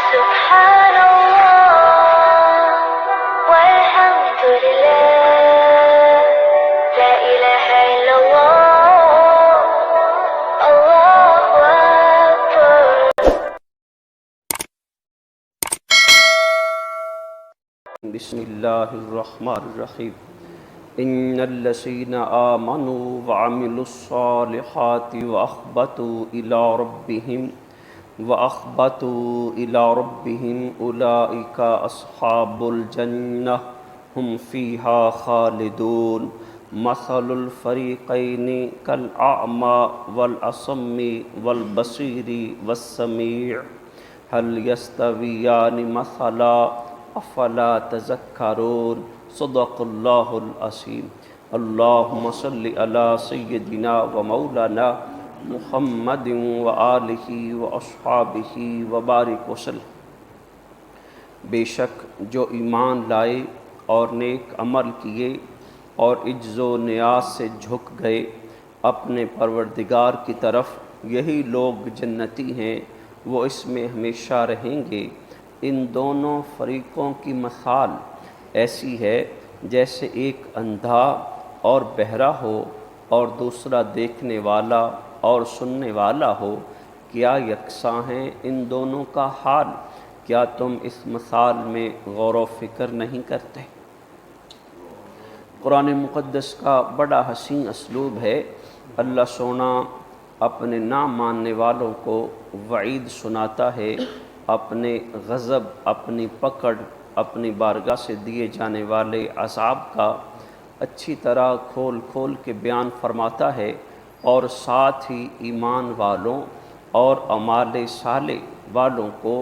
سبحان الله والحمد لله لا إله إلا الله الله أكبر. بسم الله الرحمن الرحيم. إن الذين آمنوا وعملوا الصالحات وأخبتوا إلى ربهم أولئك أصحاب الجنة هم فيها خالدون. مثل الفريقين كالأعمى والأصم والبصير والسميع هل يستويان مثلا افلا تذکرون. صدق اللہ العظیم. اللہم صل علی سیدنا و مولانا محمد و آلہ و اصحابہ و بارک وسلم. بے شک جو ایمان لائے اور نیک عمل کیے اور عجز و نیاز سے جھک گئے اپنے پروردگار کی طرف، یہی لوگ جنتی ہیں، وہ اس میں ہمیشہ رہیں گے. ان دونوں فریقوں کی مثال ایسی ہے جیسے ایک اندھا اور بہرا ہو اور دوسرا دیکھنے والا اور سننے والا ہو. کیا یکساں ہیں ان دونوں کا حال؟ کیا تم اس مثال میں غور و فکر نہیں کرتے؟ قرآن مقدس کا بڑا حسین اسلوب ہے. اللہ سونا اپنے نہ ماننے والوں کو وعید سناتا ہے، اپنے غضب، اپنی پکڑ، اپنی بارگاہ سے دیے جانے والے عذاب کا اچھی طرح کھول کھول کے بیان فرماتا ہے، اور ساتھ ہی ایمان والوں اور اعمال صالح والوں کو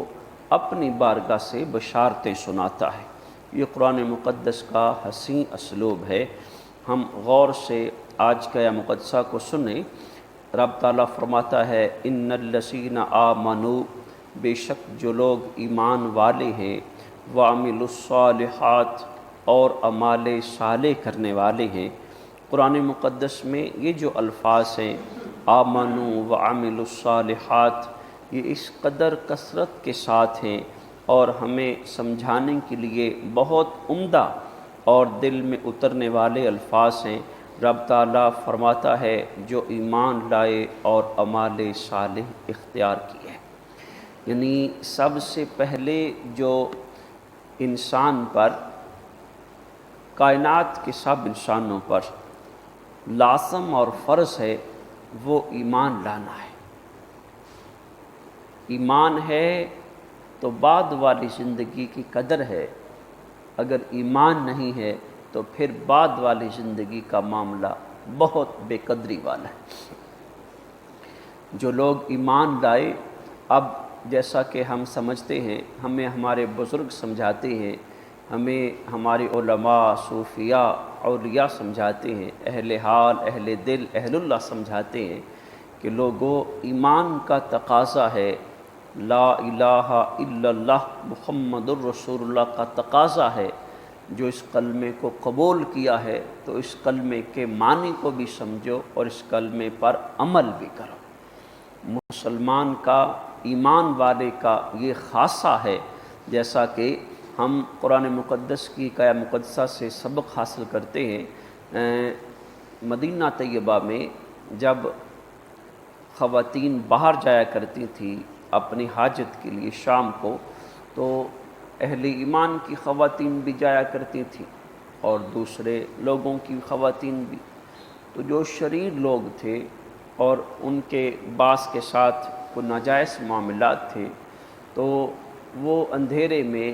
اپنی بارگاہ سے بشارتیں سناتا ہے. یہ قرآن مقدس کا حسین اسلوب ہے. ہم غور سے آج کا یہ مقدسہ کو سنیں. رب تعالیٰ فرماتا ہے ان الذین آمنوا، بے شک جو لوگ ایمان والے ہیں، وعملوا الصالحات اور اعمال صالح کرنے والے ہیں. قرآن مقدس میں یہ جو الفاظ ہیں آمنوا وعملوا الصالحات، یہ اس قدر کثرت کے ساتھ ہیں اور ہمیں سمجھانے کے لیے بہت عمدہ اور دل میں اترنے والے الفاظ ہیں. رب تعالیٰ فرماتا ہے جو ایمان لائے اور اعمال صالح اختیار کیے، یعنی سب سے پہلے جو انسان پر، کائنات کے سب انسانوں پر لازم اور فرض ہے وہ ایمان لانا ہے. ایمان ہے تو بعد والی زندگی کی قدر ہے، اگر ایمان نہیں ہے تو پھر بعد والی زندگی کا معاملہ بہت بے قدری والا ہے. جو لوگ ایمان لائے، اب جیسا کہ ہم سمجھتے ہیں، ہمیں ہمارے بزرگ سمجھاتے ہیں، ہمیں ہمارے علماء، صوفیاء، اولیاء سمجھاتے ہیں، اہل حال، اہل دل، اہل اللہ سمجھاتے ہیں کہ لوگوں، ایمان کا تقاضا ہے، لا الہ الا اللہ محمد الرسول اللہ کا تقاضا ہے. جو اس کلمے کو قبول کیا ہے تو اس کلمے کے معنی کو بھی سمجھو اور اس کلمے پر عمل بھی کرو. مسلمان کا، ایمان والے کا یہ خاصہ ہے. جیسا کہ ہم قرآن مقدس کی آیہ مقدسہ سے سبق حاصل کرتے ہیں. مدینہ طیبہ میں جب خواتین باہر جایا کرتی تھیں اپنی حاجت کے لیے شام کو، تو اہل ایمان کی خواتین بھی جایا کرتی تھیں اور دوسرے لوگوں کی خواتین بھی. تو جو شریر لوگ تھے اور ان کے بعض کے ساتھ کوئی ناجائز معاملات تھے، تو وہ اندھیرے میں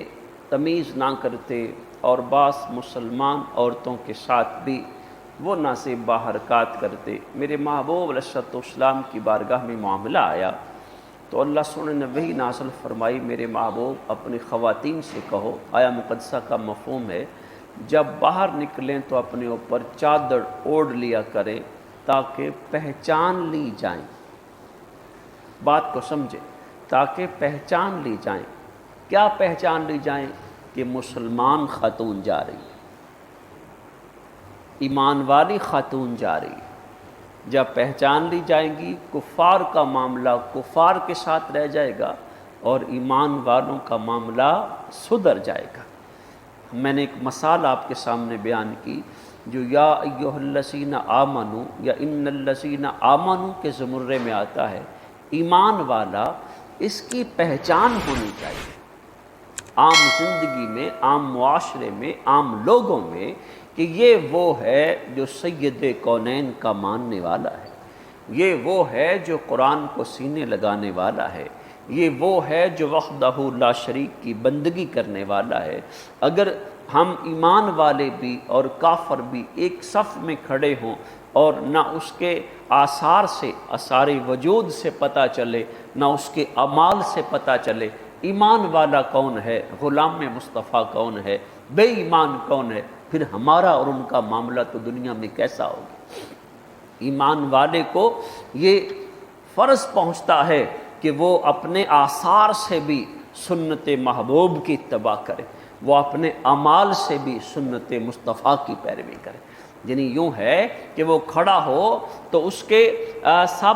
تمیز نہ کرتے اور بعض مسلمان عورتوں کے ساتھ بھی وہ نازیبا حرکات کرتے. میرے محبوب علیہ الصلوۃ والسلام کی بارگاہ میں معاملہ آیا تو اللہ سبحانہ نے وحی نازل فرمائی، میرے محبوب اپنی خواتین سے کہو، آیا مقدسہ کا مفہوم ہے، جب باہر نکلیں تو اپنے اوپر چادر اوڑھ لیا کریں تاکہ پہچان لی جائیں. بات کو سمجھیں، تاکہ پہچان لی جائیں. کیا پہچان لی جائیں؟ کہ مسلمان خاتون جا رہی ہے، ایمان والی خاتون جا رہی ہے. جب پہچان لی جائیں گی، کفار کا معاملہ کفار کے ساتھ رہ جائے گا، اور ایمان والوں کا معاملہ سدھر جائے گا۔ میں نے ایک مثال آپ کے سامنے بیان کی جو یا ایھا الذین آمنوا یا ان الذین آمنوا کے زمرے میں آتا ہے۔ ایمان والا اس کی پہچان ہونی چاہیے عام زندگی میں، عام معاشرے میں، عام لوگوں میں، کہ یہ وہ ہے جو سید کونین کا ماننے والا ہے، یہ وہ ہے جو قرآن کو سینے لگانے والا ہے، یہ وہ ہے جو وحدہ لا شریک کی بندگی کرنے والا ہے۔ اگر ہم ایمان والے بھی اور کافر بھی ایک صف میں کھڑے ہوں اور نہ اس کے آثار سے، آثار وجود سے پتہ چلے، نہ اس کے اعمال سے پتہ چلے ایمان والا کون ہے، غلام مصطفیٰ کون ہے، بے ایمان کون ہے، پھر ہمارا اور ان کا معاملہ تو دنیا میں کیسا ہوگا؟ ایمان والے کو یہ فرض پہنچتا ہے کہ وہ اپنے آثار سے بھی سنت محبوب کی اتباع کرے، وہ اپنے اعمال سے بھی سنت مصطفیٰ کی پیروی کرے۔ یعنی یوں ہے کہ وہ کھڑا ہو تو اس کے سب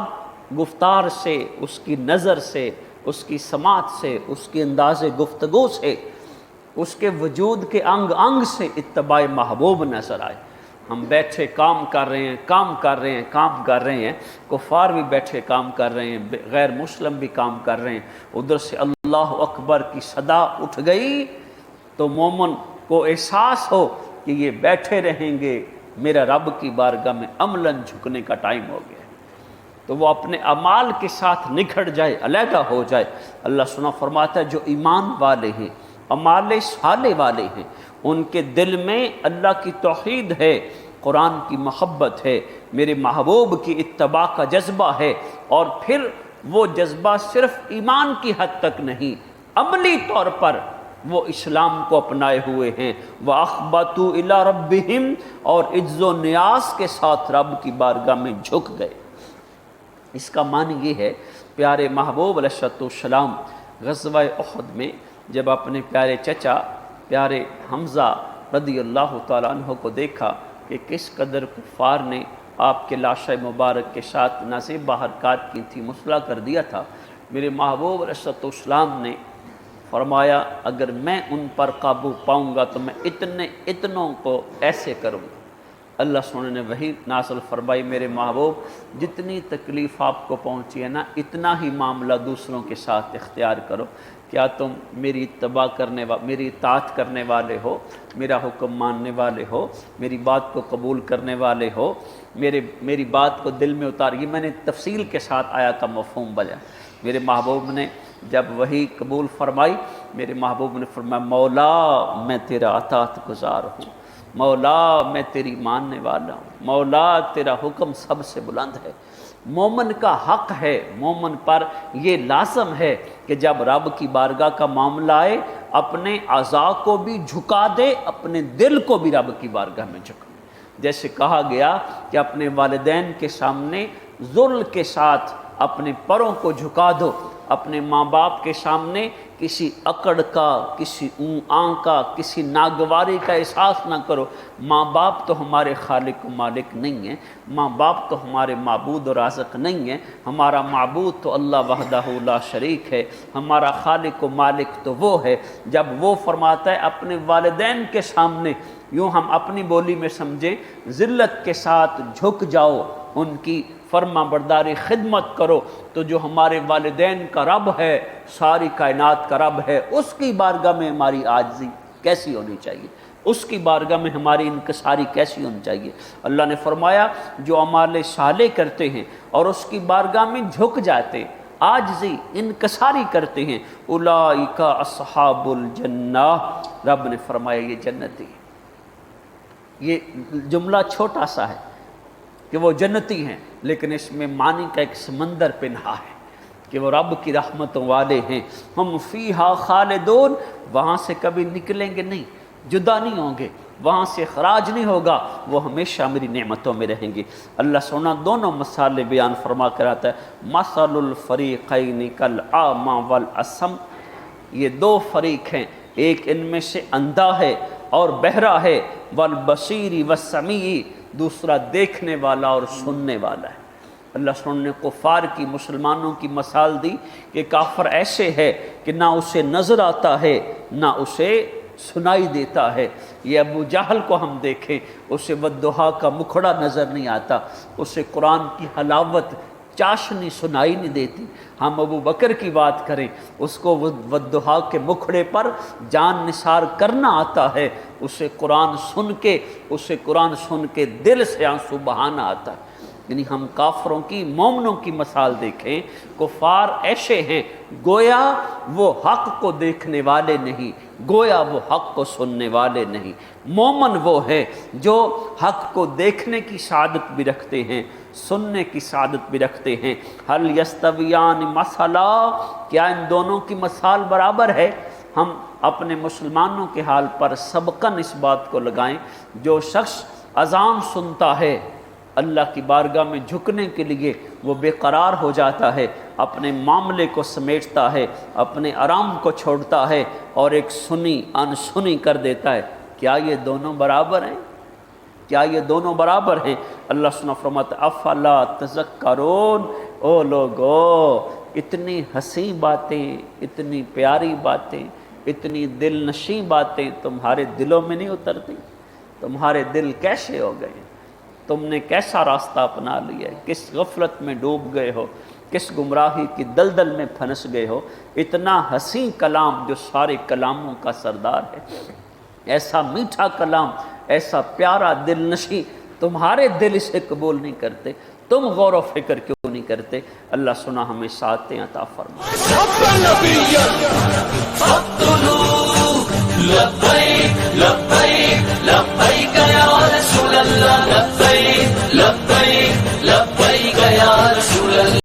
گفتار سے، اس کی نظر سے، اس کی سماعت سے، اس کی انداز گفتگو سے، اس کے وجود کے انگ انگ سے اتباع محبوب نظر آئے۔ ہم بیٹھے کام کر رہے ہیں، کام کر رہے ہیں، کام کر رہے ہیں، کفار بھی بیٹھے کام کر رہے ہیں، غیر مسلم بھی کام کر رہے ہیں، ادھر سے اللہ اکبر کی صدا اٹھ گئی تو مومن کو احساس ہو کہ یہ بیٹھے رہیں گے، میرا رب کی بارگاہ میں عملاً جھکنے کا ٹائم ہو گیا، تو وہ اپنے اعمال کے ساتھ نکھڑ جائے، علیحدہ ہو جائے۔ اللہ سنا فرماتا ہے جو ایمان والے ہیں، اعمال صالح والے ہیں، ان کے دل میں اللہ کی توحید ہے، قرآن کی محبت ہے، میرے محبوب کی اتباع کا جذبہ ہے، اور پھر وہ جذبہ صرف ایمان کی حد تک نہیں، عملی طور پر وہ اسلام کو اپنائے ہوئے ہیں، وَأَخْبَتُوا إِلَىٰ رَبِّهِمْ، اور عجز و نیاز کے ساتھ رب کی بارگاہ میں جھک گئے۔ اس کا معنی یہ ہے پیارے محبوب علیہ السلام غزوہ احد میں جب اپنے پیارے چچا پیارے حمزہ رضی اللہ تعالیٰ عنہ کو دیکھا کہ کس قدر کفار نے آپ کے لاشِ مبارک کے ساتھ نازیبہ حرکات کی تھی، مسلح کر دیا تھا، میرے محبوب علیہ السلام نے فرمایا اگر میں ان پر قابو پاؤں گا تو میں اتنوں کو ایسے کروں گا۔ اللہ سونے نے وہی نازل فرمائی میرے محبوب جتنی تکلیف آپ کو پہنچی ہے نا، اتنا ہی معاملہ دوسروں کے ساتھ اختیار کرو۔ کیا تم میری اتباع کرنے میری اطاعت کرنے والے ہو، میرا حکم ماننے والے ہو، میری بات کو قبول کرنے والے ہو، میری بات کو دل میں اتار؟ یہ میں نے تفصیل کے ساتھ آیا کا مفہوم بجا۔ میرے محبوب نے جب وہی قبول فرمائی، میرے محبوب نے فرمایا مولا میں تیرا اطاعت گزار ہوں، مولا میں تیری ماننے والا ہوں، مولا تیرا حکم سب سے بلند ہے۔ مومن کا حق ہے، مومن پر یہ لازم ہے کہ جب رب کی بارگاہ کا معاملہ آئے اپنے اعضاء کو بھی جھکا دے، اپنے دل کو بھی رب کی بارگاہ میں جھکا۔ جیسے کہا گیا کہ اپنے والدین کے سامنے ذل کے ساتھ اپنے پروں کو جھکا دو، اپنے ماں باپ کے سامنے کسی اکڑ کا، کسی آن کا، کسی ناگواری کا احساس نہ کرو۔ ماں باپ تو ہمارے خالق و مالک نہیں ہیں، ماں باپ تو ہمارے معبود و رازق نہیں ہیں، ہمارا معبود تو اللہ وحدہ لا شریک ہے، ہمارا خالق و مالک تو وہ ہے۔ جب وہ فرماتا ہے اپنے والدین کے سامنے، یوں ہم اپنی بولی میں سمجھیں، ذلت کے ساتھ جھک جاؤ، ان کی فرما برداری خدمت کرو، تو جو ہمارے والدین کا رب ہے، ساری کائنات کا رب ہے، اس کی بارگاہ میں ہماری عاجزی کیسی ہونی چاہیے، اس کی بارگاہ میں ہماری انکساری کیسی ہونی چاہیے۔ اللہ نے فرمایا جو اعمال صالح کرتے ہیں اور اس کی بارگاہ میں جھک جاتے، عاجزی انکساری کرتے ہیں، اولئک اصحاب الجنہ، رب نے فرمایا یہ جنتی۔ یہ جملہ چھوٹا سا ہے کہ وہ جنتی ہیں، لیکن اس میں معنی کا ایک سمندر پنہا ہے کہ وہ رب کی رحمتوں والے ہیں۔ ہم فیہا خالدون، وہاں سے کبھی نکلیں گے نہیں، جدا نہیں ہوں گے، وہاں سے خراج نہیں ہوگا، وہ ہمیشہ میری نعمتوں میں رہیں گے۔ اللہ سونا دونوں مثالیں بیان فرما کر آتا ہے، مثل الفریقین کالأعمی والأصم، یہ دو فریق ہیں، ایک ان میں سے اندھا ہے اور بہرا ہے، والبصیر والسمیع، دوسرا دیکھنے والا اور سننے والا ہے۔ اللہ سن نے کفار کی مسلمانوں کی مثال دی کہ کافر ایسے ہے کہ نہ اسے نظر آتا ہے نہ اسے سنائی دیتا ہے۔ یہ ابو جہل کو ہم دیکھیں، اسے والضحیٰ کا مکھڑا نظر نہیں آتا، اسے قرآن کی حلاوت چاشنی سنائی نہیں دیتی۔ ہم ابو بکر کی بات کریں، اس کو والضحیٰ کے مکھڑے پر جان نثار کرنا آتا ہے، اسے قرآن سن کے دل سے آنسو بہانا آتا ہے۔ یعنی ہم کافروں کی مومنوں کی مثال دیکھیں، کفار ایسے ہیں گویا وہ حق کو دیکھنے والے نہیں، گویا وہ حق کو سننے والے نہیں۔ مومن وہ ہے جو حق کو دیکھنے کی سعادت بھی رکھتے ہیں، سننے کی سعادت بھی رکھتے ہیں۔ حل یستویان مثلا، کیا ان دونوں کی مثال برابر ہے؟ ہم اپنے مسلمانوں کے حال پر سبقاً اس بات کو لگائیں، جو شخص اذان سنتا ہے اللہ کی بارگاہ میں جھکنے کے لیے وہ بے قرار ہو جاتا ہے، اپنے معاملے کو سمیٹتا ہے، اپنے آرام کو چھوڑتا ہے اور ایک سنی انسنی کر دیتا ہے، کیا یہ دونوں برابر ہیں؟ کیا یہ دونوں برابر ہیں؟ اللہ سبحانہ فرماتا ہے افلا تذکرون، او لوگو اتنی حسین باتیں، اتنی پیاری باتیں، اتنی دل نشیں باتیں تمہارے دلوں میں نہیں اترتی؟ تمہارے دل کیسے ہو گئے؟ تم نے کیسا راستہ اپنا لیا ہے؟ کس غفلت میں ڈوب گئے ہو؟ کس گمراہی کی دلدل میں پھنس گئے ہو؟ اتنا حسین کلام جو سارے کلاموں کا سردار ہے، ایسا میٹھا کلام، ایسا پیارا دل نشیں، تمہارے دل اسے قبول نہیں کرتے، تم غور و فکر کیوں نہیں کرتے؟ اللہ سنا ہمیں ساتیں عطا فرمائے۔ لبیک لبیک لبیک یا رسول اللہ لبیک